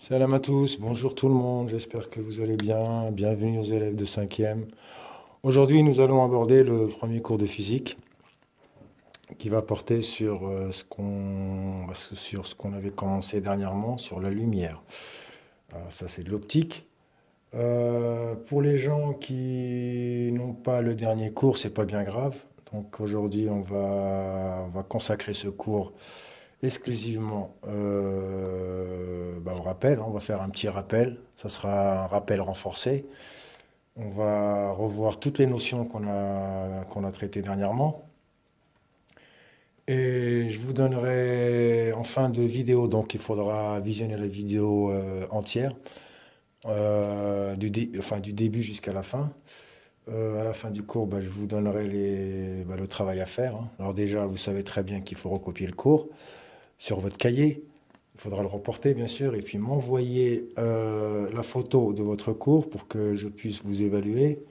Salam à tous, bonjour tout le monde, j'espère que vous allez bien. Bienvenue aux élèves de 5e. Aujourd'hui, nous allons aborder le premier cours de physique qui va porter sur sur ce qu'on avait commencé dernièrement, sur la lumière. Ça, c'est de l'optique. Pour les gens qui n'ont pas le dernier cours, c'est pas bien grave. Donc aujourd'hui, on va consacrer ce cours exclusivement au rappel, hein. On va faire un petit rappel. Ça sera un rappel renforcé. On va revoir toutes les notions qu'on a traitées dernièrement. Et je vous donnerai en fin de vidéo, donc il faudra visionner la vidéo entière, du début jusqu'à la fin. À la fin du cours, je vous donnerai le travail à faire, hein. Alors déjà, vous savez très bien qu'il faut recopier le cours sur votre cahier. Il faudra le reporter, bien sûr, et puis m'envoyer la photo de votre cours pour que je puisse vous évaluer.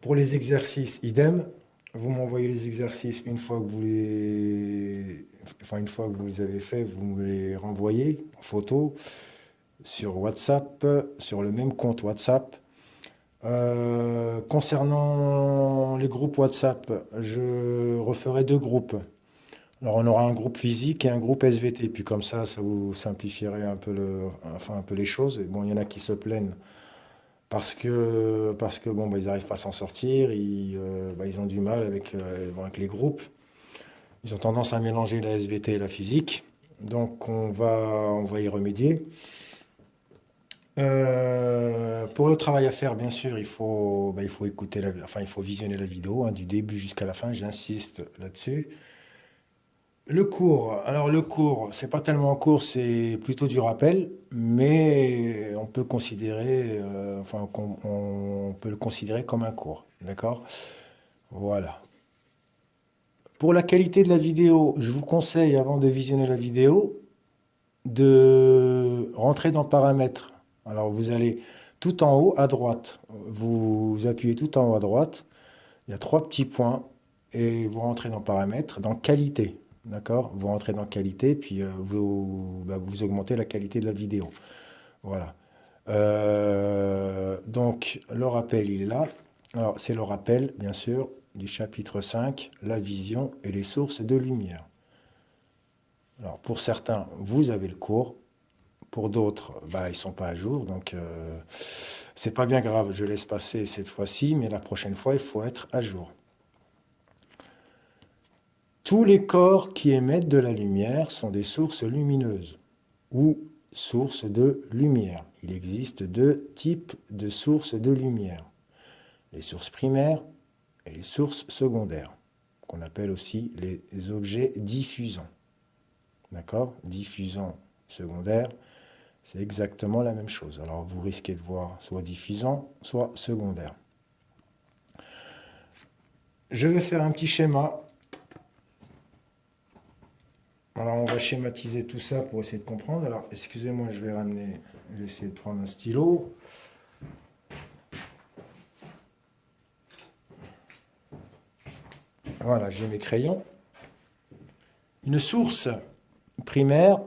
Pour les exercices, idem. Vous m'envoyez les exercices une fois que une fois que vous les avez faits, vous me les renvoyez en photo sur WhatsApp, sur le même compte WhatsApp. Concernant les groupes WhatsApp, je referai deux groupes. Alors, on aura un groupe physique et un groupe SVT. Puis comme ça vous simplifierait un peu un peu les choses. Et bon, il y en a qui se plaignent parce que bon, ils n'arrivent pas à s'en sortir. Ils ont du mal avec les groupes. Ils ont tendance à mélanger la SVT et la physique. Donc, on va y remédier. Pour le travail à faire, bien sûr, il faut écouter il faut visionner la vidéo, hein, du début jusqu'à la fin. J'insiste là-dessus. Alors le cours, c'est pas tellement un cours, c'est plutôt du rappel, mais on peut on peut le considérer comme un cours, d'accord? Voilà. Pour la qualité de la vidéo, je vous conseille, avant de visionner la vidéo, de rentrer dans Paramètres. Alors vous allez tout en haut à droite, vous appuyez tout en haut à droite, il y a trois petits points, et vous rentrez dans Paramètres, dans Qualité. D'accord? Vous rentrez dans Qualité, puis vous augmentez la qualité de la vidéo. Voilà. Donc, le rappel, il est là. Alors, c'est le rappel, bien sûr, du chapitre 5, la vision et les sources de lumière. Alors, pour certains, vous avez le cours. Pour d'autres, ils ne sont pas à jour. Donc, c'est pas bien grave. Je laisse passer cette fois-ci, mais la prochaine fois, il faut être à jour. Tous les corps qui émettent de la lumière sont des sources lumineuses ou sources de lumière. Il existe deux types de sources de lumière, les sources primaires et les sources secondaires, qu'on appelle aussi les objets diffusants. D'accord? Diffusant, secondaire, c'est exactement la même chose. Alors vous risquez de voir soit diffusant, soit secondaire. Je vais faire un petit schéma. Alors, on va schématiser tout ça pour essayer de comprendre. Alors, excusez-moi, je vais essayer de prendre un stylo. Voilà, j'ai mes crayons. Une source primaire,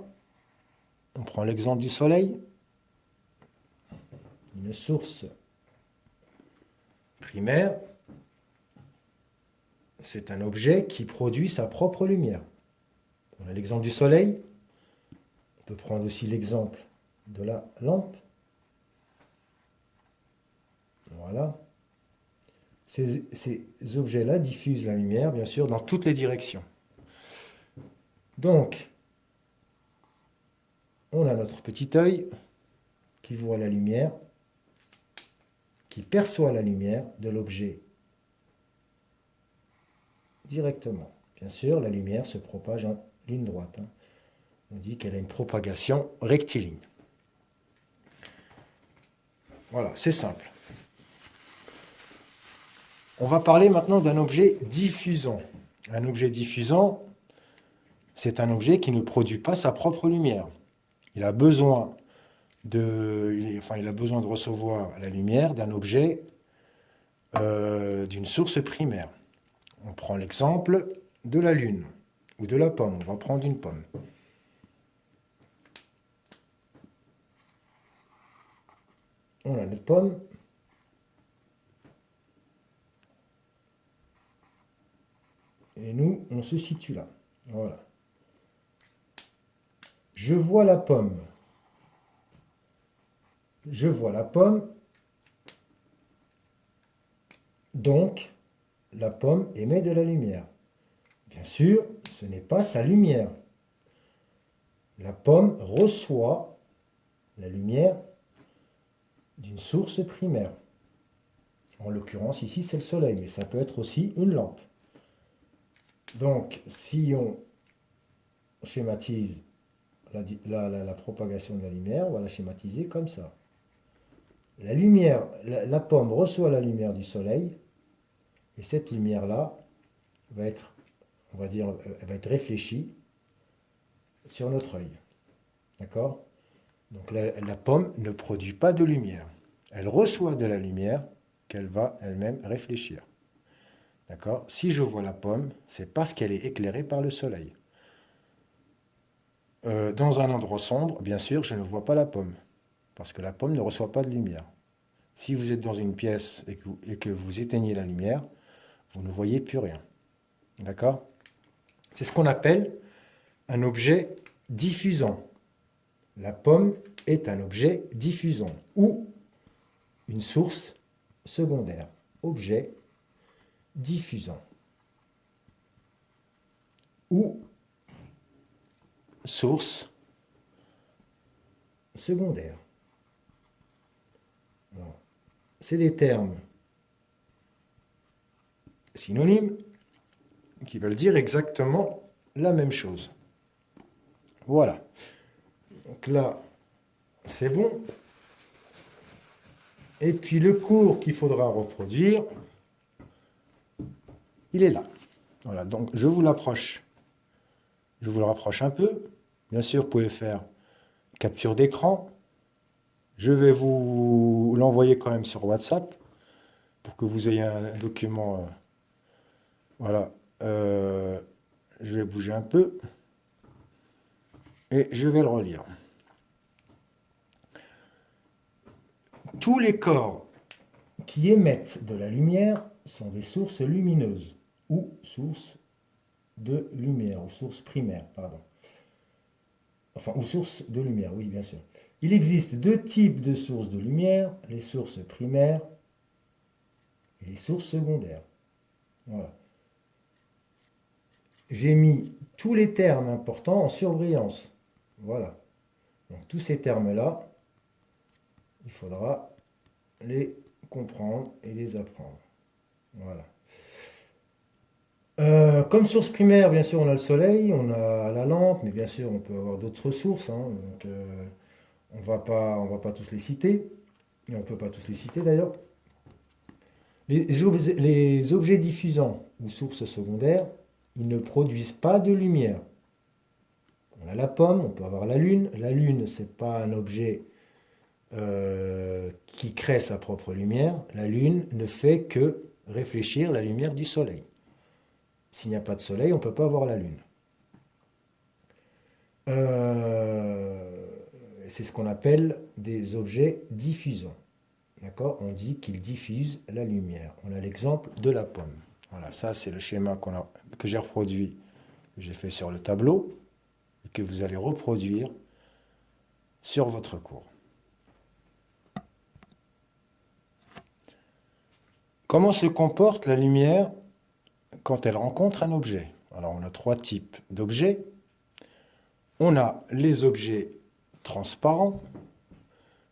on prend l'exemple du soleil. Une source primaire, c'est un objet qui produit sa propre lumière. On a l'exemple du soleil. On peut prendre aussi l'exemple de la lampe. Voilà. Ces objets-là diffusent la lumière, bien sûr, dans toutes les directions. Donc, on a notre petit œil qui voit la lumière, qui perçoit la lumière de l'objet directement. Bien sûr, la lumière se propage en ligne droite, hein. On dit qu'elle a une propagation rectiligne. Voilà, c'est simple. On va parler maintenant d'un objet diffusant. Un objet diffusant, c'est un objet qui ne produit pas sa propre lumière. Il a besoin il a besoin de recevoir la lumière d'un objet, d'une source primaire. On prend l'exemple de la Lune ou de la pomme. On va prendre une pomme. On a notre pomme. Et nous, on se situe là. Voilà. Je vois la pomme. Je vois la pomme. Donc, la pomme émet de la lumière. Bien sûr, ce n'est pas sa lumière. La pomme reçoit la lumière d'une source primaire. En l'occurrence, ici, c'est le soleil, mais ça peut être aussi une lampe. Donc, si on schématise la propagation de la lumière, on va la schématiser comme ça. La lumière, la pomme reçoit la lumière du soleil, et cette lumière-là va être, on va dire, elle va être réfléchie sur notre œil. D'accord? Donc la pomme ne produit pas de lumière. Elle reçoit de la lumière qu'elle va elle-même réfléchir. D'accord? Si je vois la pomme, c'est parce qu'elle est éclairée par le soleil. Dans un endroit sombre, bien sûr, je ne vois pas la pomme, parce que la pomme ne reçoit pas de lumière. Si vous êtes dans une pièce et que vous éteignez la lumière, vous ne voyez plus rien. D'accord? C'est ce qu'on appelle un objet diffusant. La pomme est un objet diffusant ou une source secondaire. Objet diffusant ou source secondaire. C'est des termes synonymes qui veulent dire exactement la même chose. Voilà. Donc là, c'est bon. Et puis le cours qu'il faudra reproduire, il est là. Voilà, donc je vous l'approche. Je vous le rapproche un peu. Bien sûr, vous pouvez faire capture d'écran. Je vais vous l'envoyer quand même sur WhatsApp pour que vous ayez un document. Voilà. Je vais bouger un peu et je vais le relire. Tous les corps qui émettent de la lumière sont des sources lumineuses ou sources de lumière, ou sources primaires, pardon. Enfin, ou sources de lumière, oui, bien sûr. Il existe deux types de sources de lumière, les sources primaires et les sources secondaires. Voilà. J'ai mis tous les termes importants en surbrillance. Voilà. Donc tous ces termes-là, il faudra les comprendre et les apprendre. Voilà. Comme source primaire, bien sûr, on a le soleil, on a la lampe, mais bien sûr, on peut avoir d'autres sources. Donc, on va pas tous les citer. Et on ne peut pas tous les citer d'ailleurs. Les objets diffusants ou sources secondaires, ils ne produisent pas de lumière. On a la pomme, on peut avoir la lune. La lune, ce n'est pas un objet qui crée sa propre lumière. La lune ne fait que réfléchir la lumière du soleil. S'il n'y a pas de soleil, on ne peut pas avoir la lune. C'est ce qu'on appelle des objets diffusants. D'accord? On dit qu'ils diffusent la lumière. On a l'exemple de la pomme. Voilà, ça c'est le schéma que j'ai reproduit, que j'ai fait sur le tableau, et que vous allez reproduire sur votre cours. Comment se comporte la lumière quand elle rencontre un objet? Alors on a trois types d'objets. On a les objets transparents.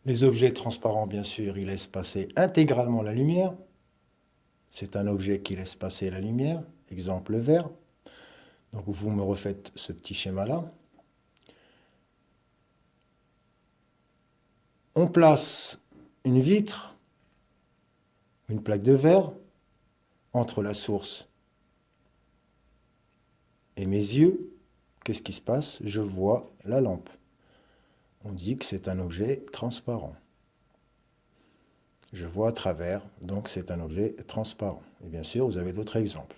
Les objets transparents, bien sûr, ils laissent passer intégralement la lumière. C'est un objet qui laisse passer la lumière. Exemple, le verre. Donc vous me refaites ce petit schéma-là. On place une vitre, une plaque de verre, entre la source et mes yeux. Qu'est-ce qui se passe? Je vois la lampe. On dit que c'est un objet transparent. Je vois à travers, donc c'est un objet transparent. Et bien sûr, vous avez d'autres exemples.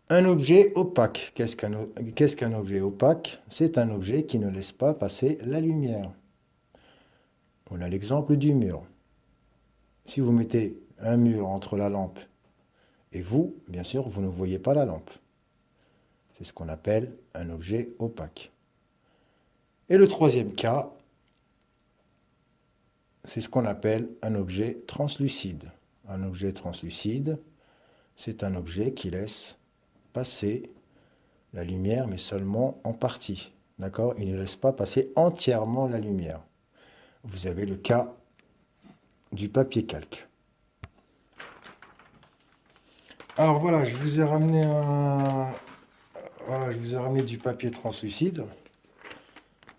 Un objet opaque. Qu'est-ce qu'un objet opaque? C'est un objet qui ne laisse pas passer la lumière. On a l'exemple du mur. Si vous mettez un mur entre la lampe et vous, bien sûr, vous ne voyez pas la lampe. C'est ce qu'on appelle un objet opaque. Et le troisième cas, c'est ce qu'on appelle un objet translucide. Un objet translucide, c'est un objet qui laisse passer la lumière, mais seulement en partie. D'accord? Il ne laisse pas passer entièrement la lumière. Vous avez le cas du papier calque. Alors voilà, je vous ai ramené voilà, je vous ai ramené du papier translucide.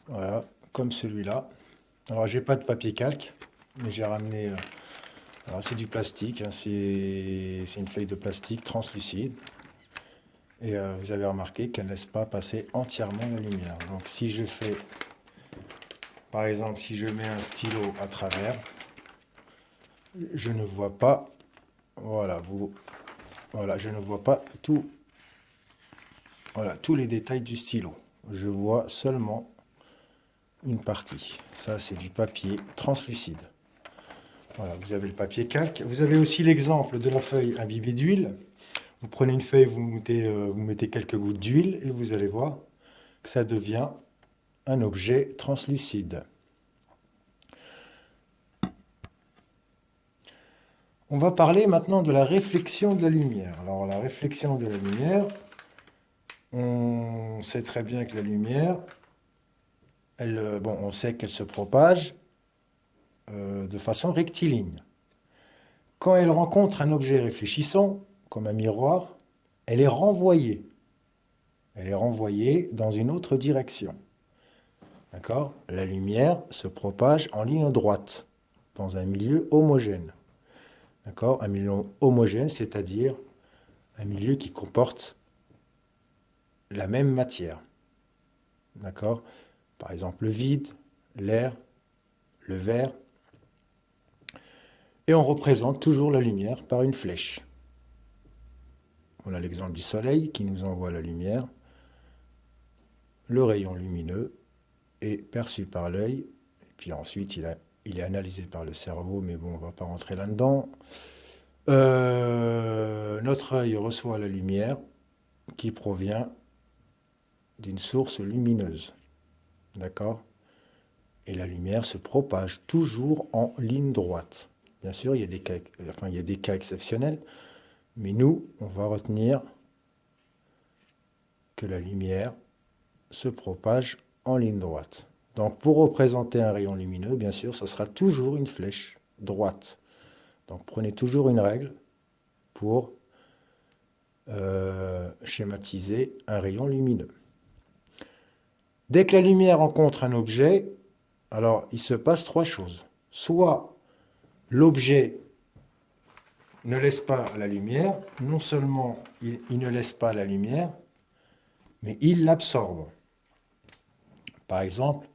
Voilà, comme celui-là. Alors j'ai pas de papier calque, mais j'ai ramené. Alors c'est du plastique, hein, c'est une feuille de plastique translucide. Et vous avez remarqué qu'elle ne laisse pas passer entièrement la lumière. Donc si je fais, par exemple, si je mets un stylo à travers, je ne vois pas, voilà, voilà, je ne vois pas tout, voilà, tous les détails du stylo. Je vois seulement une partie. Ça, c'est du papier translucide. Voilà, vous avez le papier calque. Vous avez aussi l'exemple de la feuille imbibée d'huile. Vous prenez une feuille, vous mettez quelques gouttes d'huile et vous allez voir que ça devient un objet translucide. On va parler maintenant de la réflexion de la lumière. Alors la réflexion de la lumière, on sait très bien que la lumière, on sait qu'elle se propage de façon rectiligne. Quand elle rencontre un objet réfléchissant, comme un miroir, elle est renvoyée. Elle est renvoyée dans une autre direction. D'accord? La lumière se propage en ligne droite, dans un milieu homogène. D'accord? Un milieu homogène, c'est-à-dire un milieu qui comporte la même matière. D'accord? Par exemple, le vide, l'air, le verre. Et on représente toujours la lumière par une flèche. On a l'exemple du soleil qui nous envoie la lumière. Le rayon lumineux est perçu par l'œil. Et puis ensuite, il est analysé par le cerveau, mais bon, on ne va pas rentrer là-dedans. Notre œil reçoit la lumière qui provient d'une source lumineuse. D'accord? Et la lumière se propage toujours en ligne droite. Bien sûr, il y a des cas exceptionnels, mais nous, on va retenir que la lumière se propage en ligne droite. Donc, pour représenter un rayon lumineux, bien sûr, ce sera toujours une flèche droite. Donc, prenez toujours une règle pour schématiser un rayon lumineux. Dès que la lumière rencontre un objet, alors il se passe trois choses. Soit l'objet ne laisse pas la lumière, non seulement il ne laisse pas la lumière, mais il l'absorbe. Par exemple,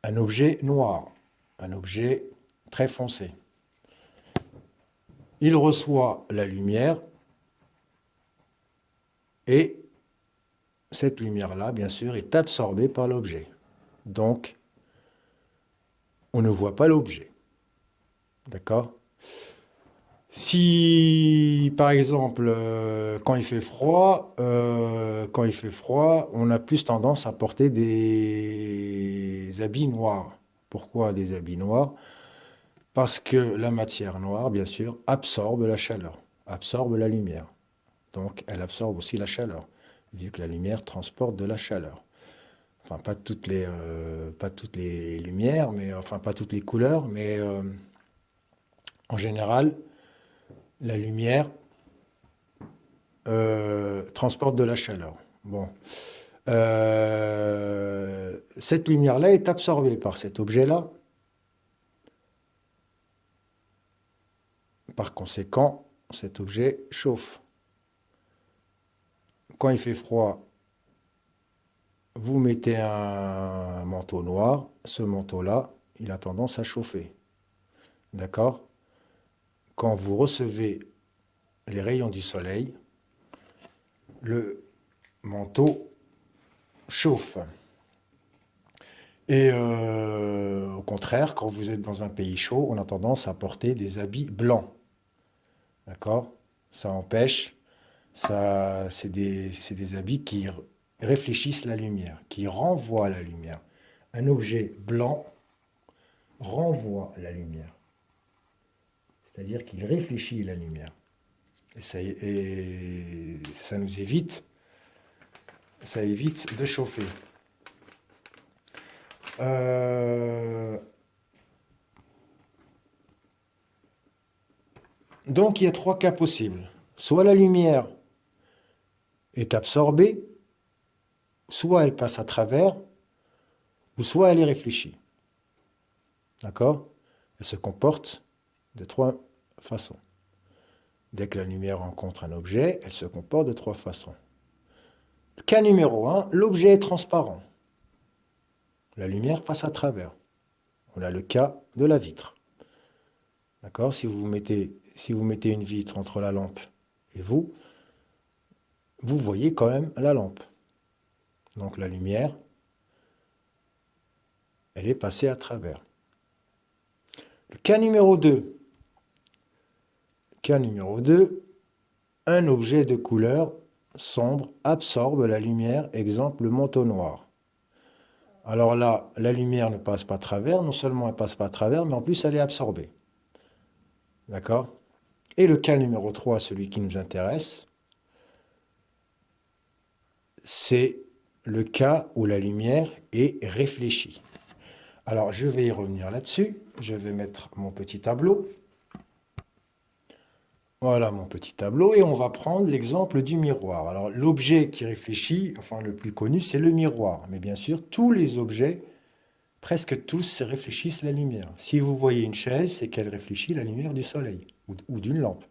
un objet noir, un objet très foncé. Il reçoit la lumière et cette lumière-là, bien sûr, est absorbée par l'objet. Donc, on ne voit pas l'objet. D'accord? Si, par exemple, quand il fait froid, on a plus tendance à porter des habits noirs. Pourquoi des habits noirs? Parce que la matière noire, bien sûr, absorbe la chaleur, absorbe la lumière. Donc, elle absorbe aussi la chaleur, vu que la lumière transporte de la chaleur. Enfin, pas toutes les lumières, mais enfin pas toutes les couleurs, mais en général, la lumière transporte de la chaleur. Bon. Cette lumière-là est absorbée par cet objet-là. Par conséquent, cet objet chauffe. Quand il fait froid, vous mettez un manteau noir. Ce manteau-là, il a tendance à chauffer. D'accord? Quand vous recevez les rayons du soleil, le manteau chauffe. Et au contraire, contraire, quand vous êtes dans un pays chaud, on a tendance à porter des habits blancs. D'accord? Ça empêche, ça, c'est des habits qui réfléchissent la lumière, qui renvoient la lumière. Un objet blanc renvoie la lumière. C'est-à-dire qu'il réfléchit la lumière. Et ça nous évite, ça évite de chauffer. Donc il y a trois cas possibles. Soit la lumière est absorbée, soit elle passe à travers, ou soit elle est réfléchie. D'accord? Elle se comporte de trois façons. Dès que la lumière rencontre un objet, elle se comporte de trois façons. Cas numéro 1, l'objet est transparent. La lumière passe à travers. On a le cas de la vitre. D'accord? Si vous mettez une vitre entre la lampe et vous voyez quand même la lampe. Donc la lumière, elle est passée à travers. Le cas numéro 2. Cas numéro 2, un objet de couleur sombre absorbe la lumière, exemple le manteau noir. Alors là, la lumière ne passe pas à travers, non seulement elle ne passe pas à travers, mais en plus elle est absorbée. D'accord? Et le cas numéro 3, celui qui nous intéresse, c'est le cas où la lumière est réfléchie. Alors je vais y revenir là-dessus. Je vais mettre mon petit tableau. Voilà mon petit tableau et on va prendre l'exemple du miroir. Alors l'objet qui réfléchit, enfin le plus connu, c'est le miroir. Mais bien sûr, tous les objets, presque tous, réfléchissent la lumière. Si vous voyez une chaise, c'est qu'elle réfléchit la lumière du soleil ou d'une lampe.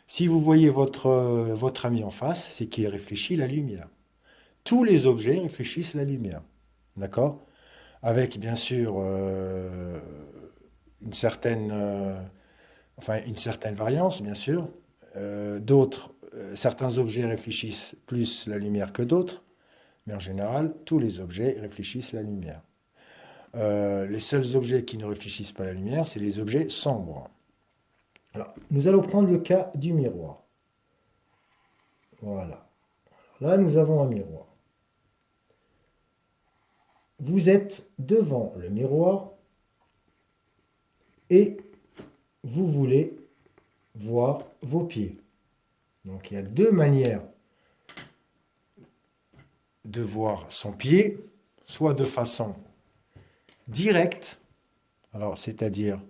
Si vous voyez votre ami en face, c'est qu'il réfléchit la lumière. Tous les objets réfléchissent la lumière. D'accord? Avec bien sûr une certaine, une certaine variance, bien sûr. Certains objets réfléchissent plus la lumière que d'autres, mais en général, tous les objets réfléchissent la lumière. Les seuls objets qui ne réfléchissent pas la lumière, c'est les objets sombres. Alors, nous allons prendre le cas du miroir. Voilà. Là, nous avons un miroir. Vous êtes devant le miroir et vous voulez voir vos pieds. Donc il y a deux manières de voir son pied, soit de façon directe, alors c'est-à-dire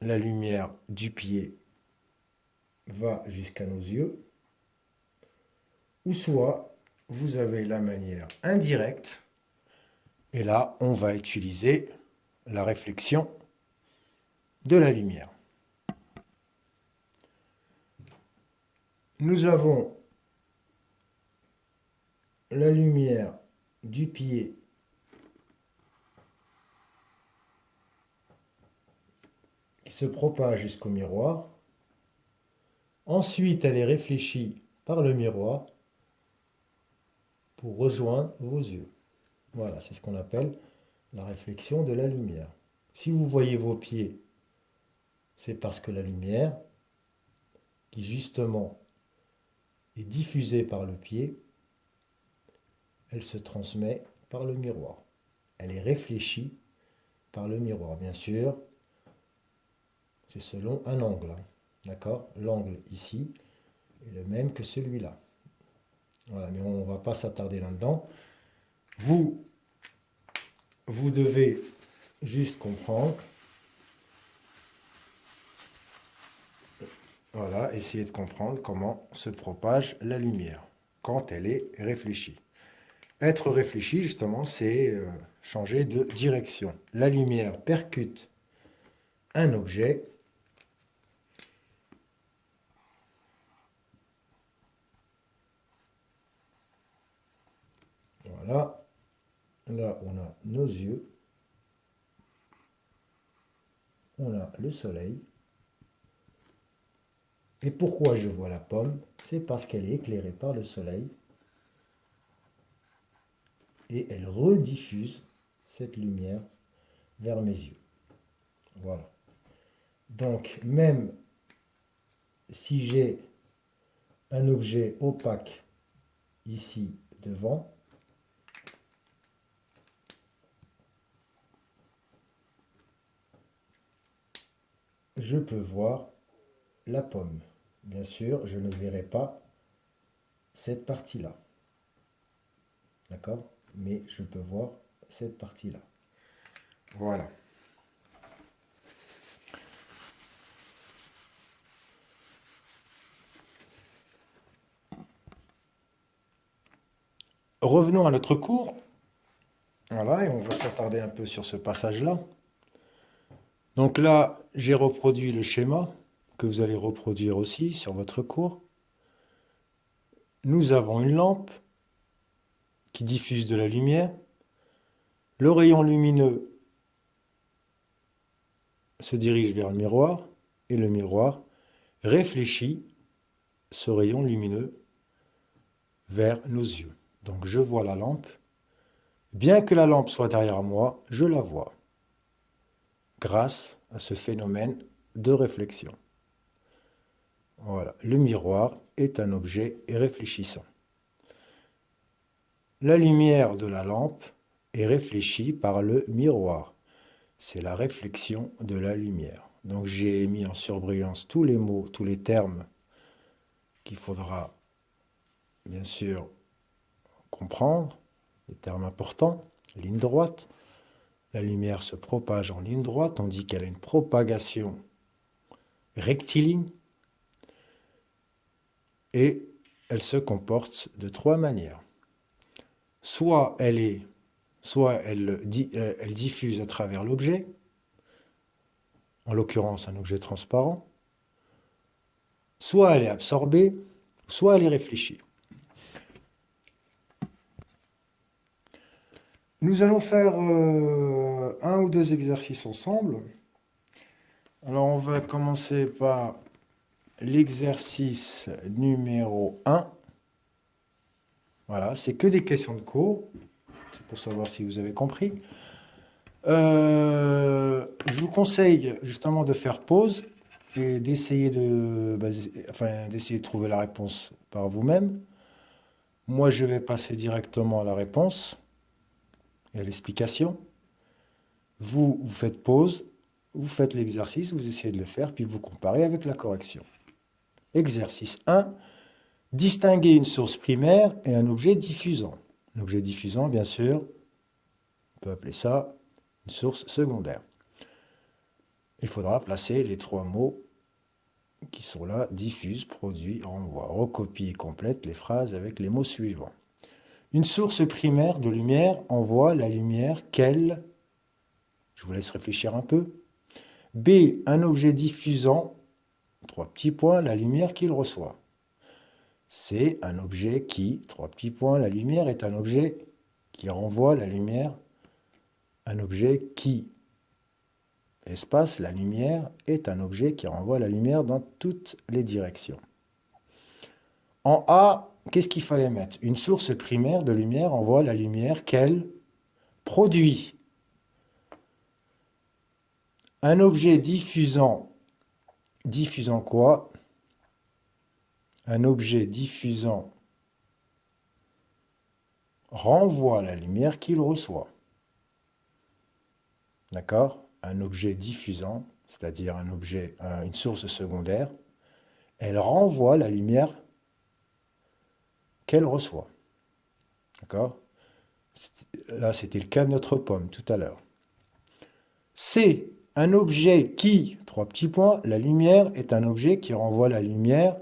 la lumière du pied va jusqu'à nos yeux, ou soit vous avez la manière indirecte, et là on va utiliser la réflexion de la lumière. Nous avons la lumière du pied qui se propage jusqu'au miroir. Ensuite, elle est réfléchie par le miroir pour rejoindre vos yeux. Voilà, c'est ce qu'on appelle la réflexion de la lumière. Si vous voyez vos pieds, c'est parce que la lumière, qui justement est diffusée par le pied, elle se transmet par le miroir. Elle est réfléchie par le miroir. Bien sûr, c'est selon un angle. D'accord? L'angle ici est le même que celui-là. Voilà, mais on ne va pas s'attarder là-dedans. Vous devez juste comprendre. Voilà, essayer de comprendre comment se propage la lumière quand elle est réfléchie. Être réfléchi, justement, c'est changer de direction. La lumière percute un objet. Voilà. Là, on a nos yeux. On a le soleil. Et pourquoi je vois la pomme? C'est parce qu'elle est éclairée par le soleil. Et elle rediffuse cette lumière vers mes yeux. Voilà. Donc, même si j'ai un objet opaque ici devant, je peux voir la pomme. Bien sûr, je ne verrai pas cette partie-là. D'accord? Mais je peux voir cette partie-là. Voilà. Revenons à notre cours. Voilà, et on va s'attarder un peu sur ce passage-là. Donc là, j'ai reproduit le schéma que vous allez reproduire aussi sur votre cours. Nous avons une lampe qui diffuse de la lumière. Le rayon lumineux se dirige vers le miroir et le miroir réfléchit ce rayon lumineux vers nos yeux. Donc je vois la lampe. Bien que la lampe soit derrière moi, je la vois grâce à ce phénomène de réflexion. Voilà, le miroir est un objet réfléchissant. La lumière de la lampe est réfléchie par le miroir. C'est la réflexion de la lumière. Donc j'ai mis en surbrillance tous les mots, tous les termes qu'il faudra bien sûr comprendre, les termes importants, ligne droite. La lumière se propage en ligne droite, on dit qu'elle a une propagation rectiligne et elle se comporte de trois manières. Soit elle diffuse à travers l'objet, en l'occurrence un objet transparent, soit elle est absorbée, soit elle est réfléchie. Nous allons faire un ou deux exercices ensemble. Alors on va commencer par l'exercice numéro 1. Voilà, c'est que des questions de cours. C'est pour savoir si vous avez compris. Je vous conseille justement de faire pause et d'essayer d'essayer de trouver la réponse par vous-même. Moi, je vais passer directement à la réponse et à l'explication. Vous faites pause, vous faites l'exercice, vous essayez de le faire, puis vous comparez avec la correction. Exercice 1. Distinguer une source primaire et un objet diffusant. Un objet diffusant, bien sûr, on peut appeler ça une source secondaire. Il faudra placer les trois mots qui sont là: diffuse, produit, renvoie. Recopie et complète les phrases avec les mots suivants. Une source primaire de lumière envoie la lumière qu'elle... Je vous laisse réfléchir un peu. B. Un objet diffusant, trois petits points, la lumière qu'il reçoit. C. Un objet qui, trois petits points, la lumière est un objet qui renvoie la lumière. Un objet qui, espace, la lumière est un objet qui renvoie la lumière dans toutes les directions. En A, qu'est-ce qu'il fallait mettre? Une source primaire de lumière envoie la lumière qu'elle produit. Un objet diffusant, diffusant quoi? Un objet diffusant renvoie la lumière qu'il reçoit. D'accord? Un objet diffusant, c'est-à-dire un objet, une source secondaire, elle renvoie la lumière qu'elle reçoit. D'accord? Là, c'était le cas de notre pomme tout à l'heure. C'est un objet qui, trois petits points, la lumière est un objet qui renvoie la lumière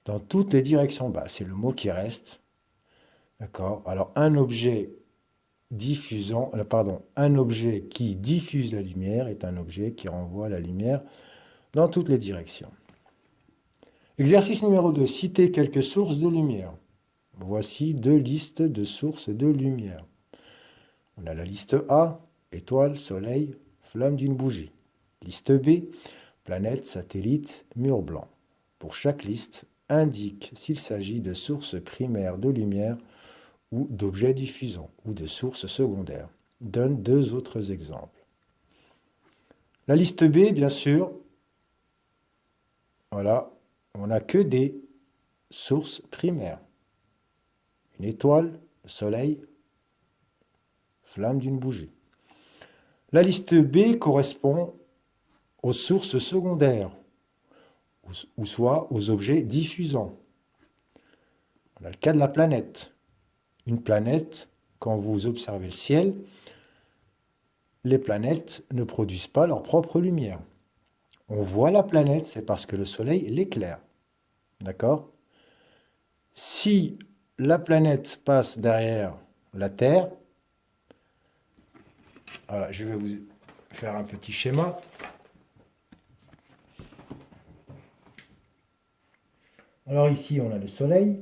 dans toutes les directions. Bah, c'est le mot qui reste. D'accord? Alors, un objet diffusant, un objet qui diffuse la lumière est un objet qui renvoie la lumière dans toutes les directions. Exercice numéro 2. Citer quelques sources de lumière. Voici deux listes de sources de lumière. On a la liste A, étoile, soleil, flamme d'une bougie. Liste B, planète, satellite, mur blanc. Pour chaque liste, indique s'il s'agit de sources primaires de lumière ou d'objets diffusants ou de sources secondaires. Donne deux autres exemples. La liste B, bien sûr, voilà, on n'a que des sources primaires. Une étoile, le soleil, flamme d'une bougie. La liste B correspond aux sources secondaires, ou soit aux objets diffusants. On a le cas de la planète. Une planète, quand vous observez le ciel, les planètes ne produisent pas leur propre lumière. On voit la planète, c'est parce que le soleil l'éclaire. D'accord? Si la planète passe derrière la Terre, voilà, je vais vous faire un petit schéma. Alors ici, on a le soleil.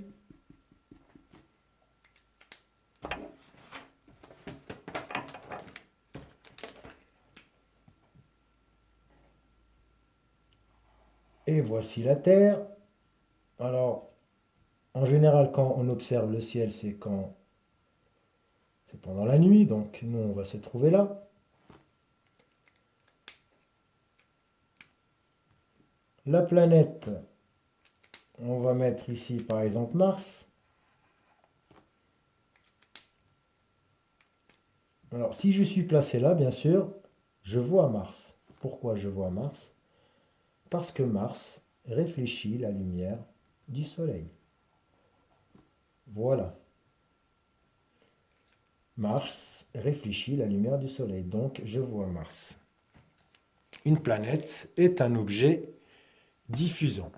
Et voici la Terre. Alors, en général, quand on observe le ciel, c'est pendant la nuit, donc nous, on va se trouver là. La planète, on va mettre ici, par exemple, Mars. Alors, si je suis placé là, bien sûr, je vois Mars. Pourquoi je vois Mars? Parce que Mars réfléchit la lumière du Soleil. Voilà. Mars réfléchit la lumière du Soleil, donc je vois Mars. Une planète est un objet diffusant.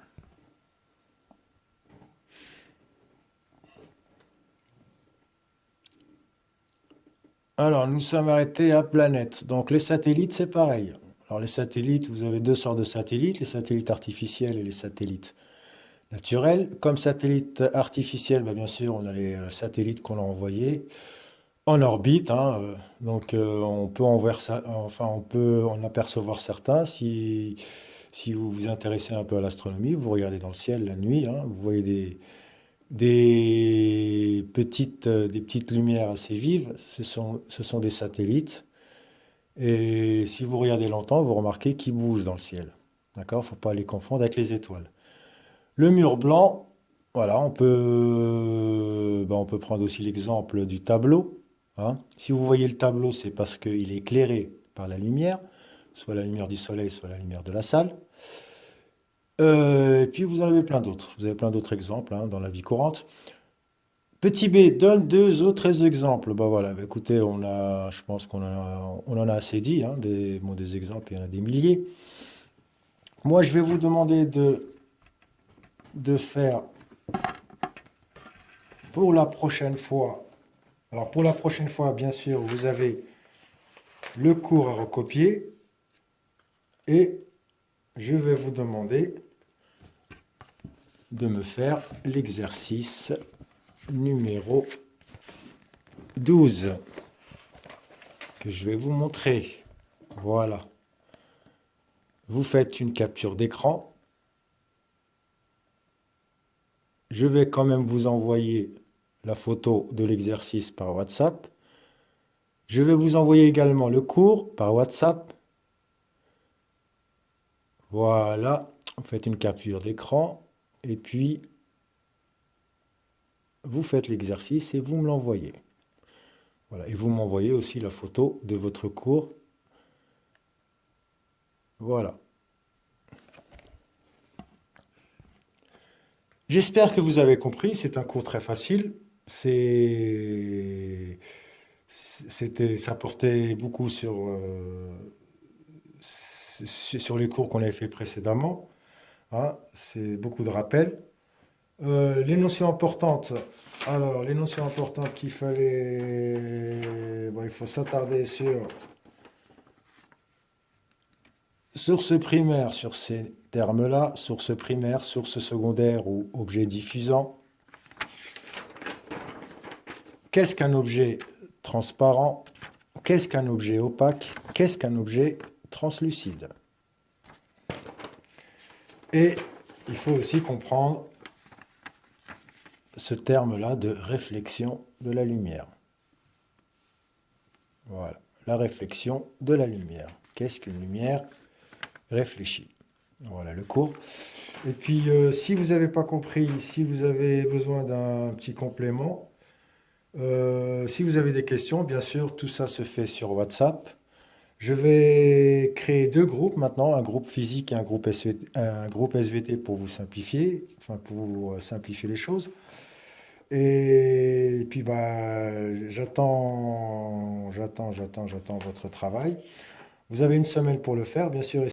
Alors, nous sommes arrêtés à planète. Donc, les satellites, c'est pareil. Alors, les satellites, vous avez deux sortes de satellites, les satellites artificiels et les satellites naturels. Comme satellite artificiel, bien sûr, on a les satellites qu'on a envoyés en orbite, hein, donc on peut en voir enfin on peut en apercevoir certains si vous vous intéressez un peu à l'astronomie, vous regardez dans le ciel la nuit, hein, vous voyez des petites lumières assez vives, ce sont des satellites. Et si vous regardez longtemps, vous remarquez qu'ils bougent dans le ciel. D'accord? Il ne faut pas les confondre avec les étoiles. Le mur blanc, voilà, on peut prendre aussi l'exemple du tableau, hein. Si vous voyez le tableau, c'est parce qu'il est éclairé par la lumière, soit la lumière du soleil, soit la lumière de la salle. Et puis vous en avez plein d'autres. Vous avez plein d'autres exemples, hein, dans la vie courante. Petit B donne deux autres exemples. Voilà, écoutez, je pense on en a assez dit, hein, des exemples, il y en a des milliers. Moi, je vais vous demander de faire pour la prochaine fois. Alors pour la prochaine fois, bien sûr, vous avez le cours à recopier et je vais vous demander de me faire l'exercice numéro 12 que je vais vous montrer. Voilà. Vous faites une capture d'écran. Je vais quand même vous envoyer la photo de l'exercice par WhatsApp. Je vais vous envoyer également le cours par WhatsApp. Voilà, vous faites une capture d'écran et puis vous faites l'exercice et vous me l'envoyez. Voilà, et vous m'envoyez aussi la photo de votre cours. Voilà. J'espère que vous avez compris, c'est un cours très facile. Ça portait beaucoup sur les cours qu'on avait fait précédemment, hein. C'est beaucoup de rappels. Les notions importantes. Alors, les notions importantes qu'il fallait. Bon, il faut s'attarder sur source primaire, sur ces termes-là, source primaire, source secondaire ou objet diffusant. Qu'est-ce qu'un objet transparent? Qu'est-ce qu'un objet opaque? Qu'est-ce qu'un objet translucide? Et il faut aussi comprendre ce terme-là de réflexion de la lumière. Voilà, la réflexion de la lumière. Qu'est-ce qu'une lumière réfléchie? Voilà le cours. Et puis, si vous n'avez pas compris, si vous avez besoin d'un petit complément, si vous avez des questions, bien sûr, tout ça se fait sur WhatsApp. Je vais créer deux groupes maintenant, un groupe physique et un groupe SVT pour vous simplifier, enfin pour vous simplifier les choses. Et puis bah, j'attends votre travail. Vous avez une semaine pour le faire, bien sûr.